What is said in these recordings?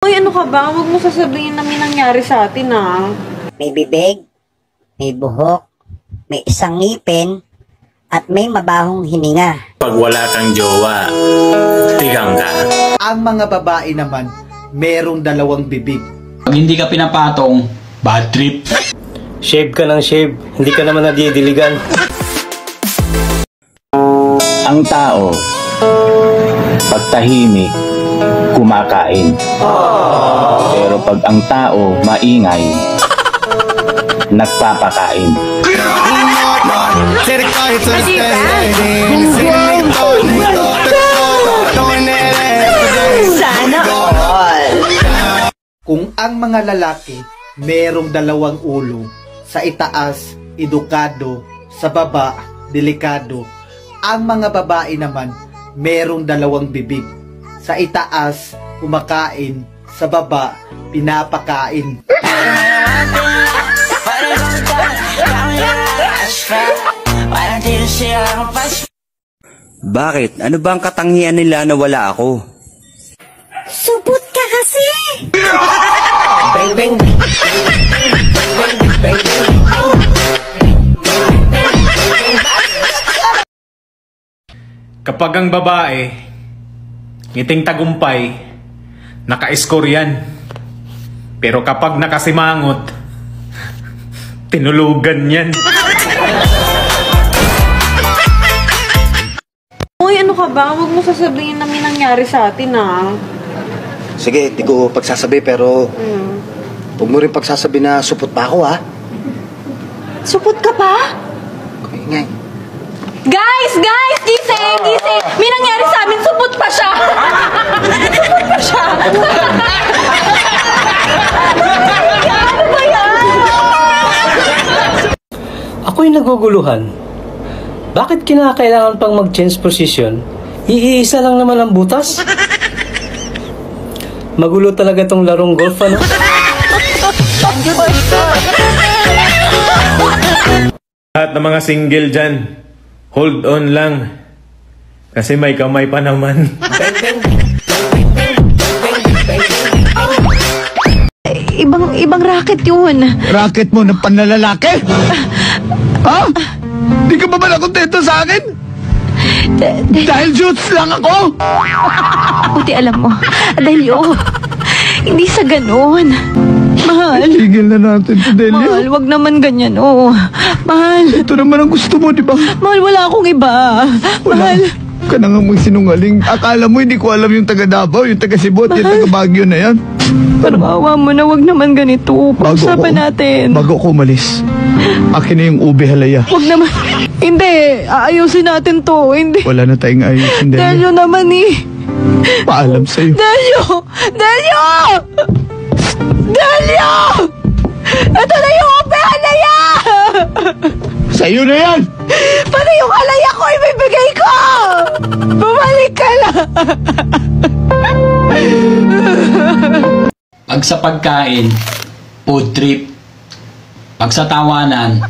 Uy, ano ka ba? Huwag mo sasabihin na may nangyari sa atin, ah. May bibig, may buhok, may isang ngipin, at may mabahong hininga. Pag wala kang jowa, tigang ka. Ang mga babae naman, merong dalawang bibig. Pag hindi ka pinapatong, bad trip. Shave ka ng shave, hindi ka naman nadidiligan. Ang tao, pag tahimik, kumakain. Pero pag ang tao maingay, nagpapakain. Sana all. Kung ang mga lalaki merong dalawang ulo, sa itaas, edukado, sa baba, delikado. Ang mga babae naman, merong dalawang bibig. Sa itaas, kumakain, sa baba, pinapakain. Bakit? Ano ba ang katangian nila na wala ako? Subot ka kasi! Kapag ang babae, ngiting tagumpay, naka-score yan. Pero kapag nakasimangot, tinulugan yan. Uy, ano ka ba? Huwag mo sasabihin na may nangyari sa atin, ah. Sige, di ko pagsasabi pero huwag mo rin pagsasabi na supot pa ako, ha? Supot ka pa? Ingay. Guys! Gising! May nangyari sa amin, supot pa siya! Supot pa siya! Ano ba yan? Ako'y naguguluhan. Bakit kinakailangan pang mag-change position? Iisa lang naman ang butas. Magulo talaga tong larong golf, ano? Lahat ng mga single dyan, hold on lang. Kasi may kamay pa naman. Ibang racket yun. Racket mo ng panlalalaki? Ha? Di ka ba ba nakontento sa akin? Dahil shoots lang ako? Buti alam mo. Adelio, hindi sa ganun. Mahal. Tigil na natin, Adelio. Mahal, wag naman ganyan, oh. Mahal. Ito naman ang gusto mo, di ba? Mahal, wala akong iba. Mahal. Ka na nga magsinungaling. Akala mo hindi ko alam yung taga Davao, yung taga Cebu, yung taga Baguio na yan. Parawa mo na, wag naman ganito. Pag-usapan natin. Bago ko umalis, akin na yung ube halaya. Wag naman. Hindi, aayusin natin to. Hindi. Wala na tayong ayusin, Delio. Delio naman eh. Paalam sa'yo. Delio! Ito na yung ube halaya! Sa'yo na yan! Pati yung halaya ko ibibigay ko! Bumalik ka na! Pag sa pagkain, food trip. Pag sa tawanan,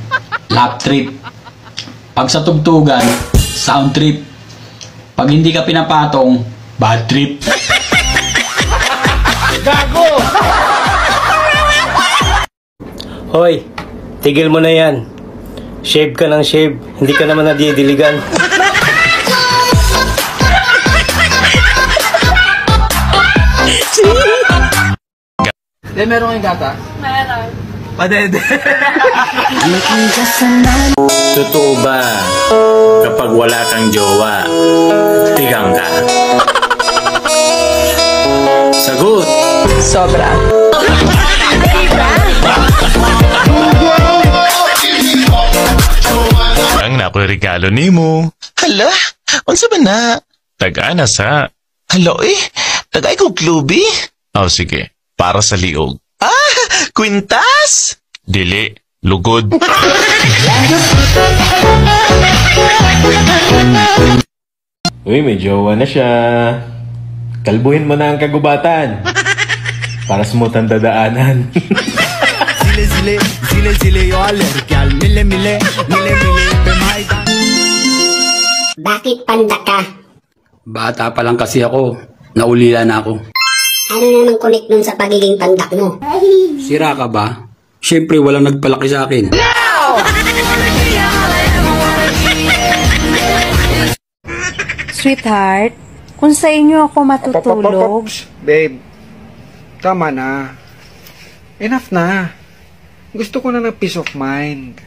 lap trip. Pag sa tugtugan, sound trip. Pag hindi ka pinapatong, bad trip. Gago! Hoy, tigil mo na yan. Shave ka ng shave, hindi ka naman nadidiligan. Meron kayong gata? Meron. Padede. Totoo ba, kapag wala kang jowa, tigang ka? Sagot! Sobra. Ang nakuregalo nimo. Hala, unsa ba na? Tag-ana sa. Halo tagay ko klubi. Oh, sige. Para sa liog. Kwintas? Dili. Lugod. Uy, may jowa na siya. Kalbuhin mo na ang kagubatan. Para smooth ang dadaanan. Bakit panda ka? Bata pa lang kasi ako, naulila na ako. Ano naman connect nun sa pagiging pandak mo? Sira ka ba? Siyempre, walang nagpalaki sa akin. Sweetheart, kung sa inyo ako matutulog... Babe, tama na. Enough na. Gusto ko na ng peace of mind.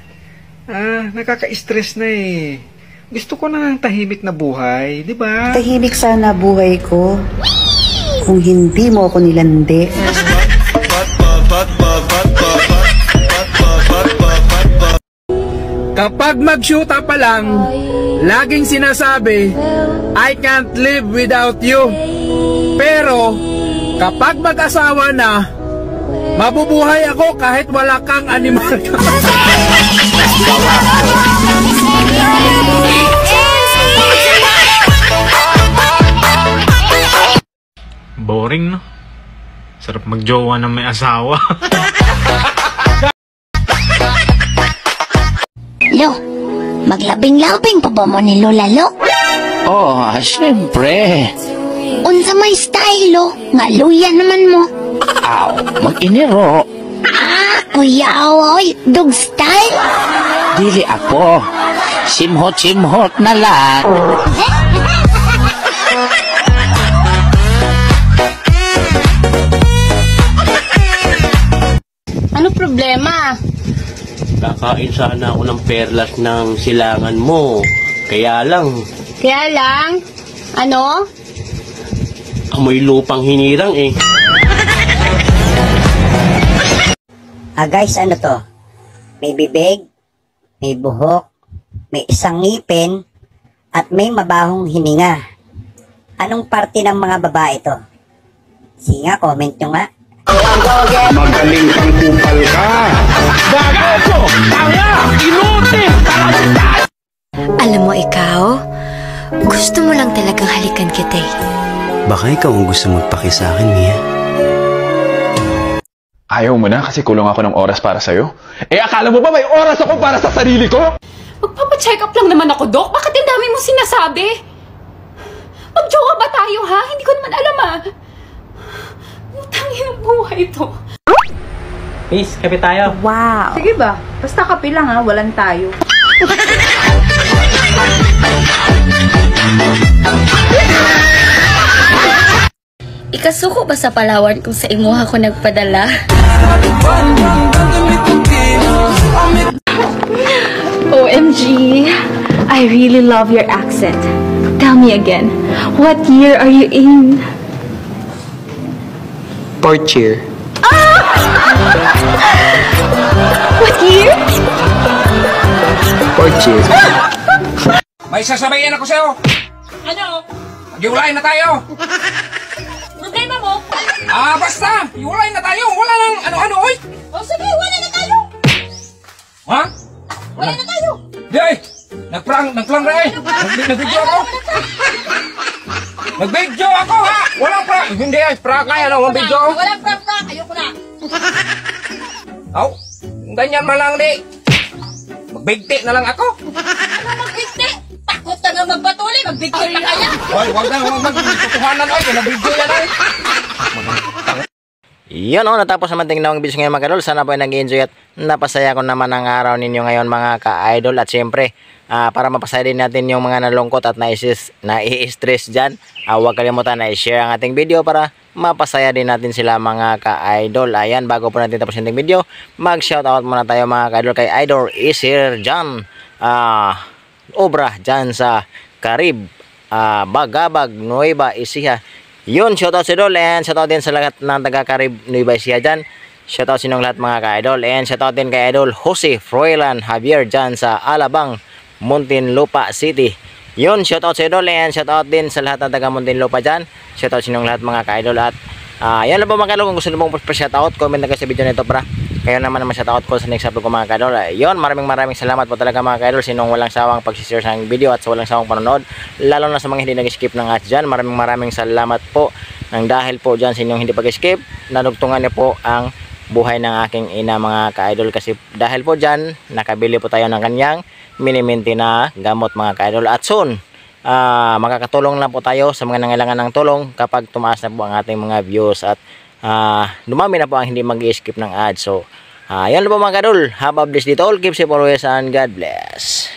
Nakaka-stress na eh. Gusto ko na ng tahimik na buhay, di ba? Tahimik sana buhay ko kung hindi mo ako nilandi. Kapag mag-shoota pa lang, laging sinasabi, I can't live without you. Pero, kapag mag-asawa na, mabubuhay ako kahit wala kang animal. Boring, no? Sarap magjowa na may asawa. Lo, maglabing-labing pa ba mo ni Lola Lo? Oh, siyempre. Unsa may style lo, nga luya naman mo. Aw, mag-iniro. Kuya Awoy, dog style? Dili ako. Simhot-simhot na lang. Ano problema? Kakain sana ako ng perlas ng silangan mo. Kaya lang, Ano? amoy lupang hinirang eh. Guys, ano to? May bibig, may buhok, may isang ngipin, at may mabahong hininga. Anong parte ng mga babae to? Sige nga, comment nyo nga. Magaling kang kupal ka. Gago! Tanga! Inutin! Alam mo ikaw, gusto mo lang talagang halikan kita eh. Baka ikaw ang gusto magpaki sa akin, Mia. Ayaw mo na kasi kulong ako ng oras para sa'yo? Akala mo ba may oras ako para sa sarili ko? Magpapacheck up lang naman ako, Dok. Bakit ang dami mo sinasabi? Magjowa ba tayo, ha? Hindi ko naman alam, ah. Utangin ang buhay ito. Miss, kape tayo. Wow! Sige ba? Basta kape lang ha, walang tayo. Ikasuko ba sa Palawan kung sa imuha ko nagpadala? OMG, I really love your accent. Tell me again, what year are you in? Fourth year. What year? Fourth year. May sasabayan ako sa'yo. Ano? Mag-iwalay na tayo. Problema mo? Basta! Iwalay na tayo. Wala nang ano-ano, oy. O sige, wala na tayo. Ha? Wala na tayo. Di ay! Nagprank na eh. Nag-video ako. Nag-video ako ha! Walang prank! Hindi ay, prank nga yan ang video. Walang prank. Ayoko na. Aw, ganyan man lang di. Magbigti na lang ako. Ano magbigti? Takot na nga magpatuloy. Magbigti pa kaya. Wag magtutuhanan ay. Nag-video yan ay. Yun natapos naman tingnan ang video ngayon mga kadol. Sana po ay nag-enjoy at napasaya ko naman ang araw ninyo ngayon mga ka-idol. At syempre, para mapasaya din natin yung mga nalungkot at nai-stress dyan, huwag kalimutan na i-share ang ating video para mapasaya din natin sila mga ka-idol. Ayan, bago po natin tapos yung video, mag-shoutout muna tayo mga ka-idol kay Idol Isir Jan Obra dyan sa Carib, Bagabag, Nueva Ecija. Yun, shoutout si Idol and shoutout din sa lahat ng taga-Carib, Nueva Ecija dyan. Shoutout sa inyong lahat mga ka-idol and shoutout din kay Idol Jose Froilan Javier dyan sa Alabang, Muntinlupa City. Yun, shoutout sa Idol and shoutout din sa lahat ng taga Muntinlupa dyan. Shoutout sa inyong lahat mga ka-idol at yan lang po mga ka-idol. Kung gusto nyo pong pa-shoutout, comment na kayo sa video nito para kayo naman shoutout ko sa next upload ko mga ka-idol. Yun, maraming salamat po talaga mga ka-idol sinong walang sawang pagsishare sa video at sa walang sawang panonood, lalo na sa mga hindi nag-skip ng ads dyan. Maraming salamat po nang dahil po dyan sa inyong hindi pag-skip, nadugtungan niyo po ang buhay ng aking ina mga ka-idol kasi dahil po dyan nakabili po tayo ng kanyang mini-minty na gamot mga ka-idol at soon makakatulong lang po tayo sa mga nangailangan ng tulong kapag tumaas na po ang ating mga views at dumami na po ang hindi mag-skip ng ads. So, yan po mga kadol. Have a blessed day to all. Keep safe always and God bless.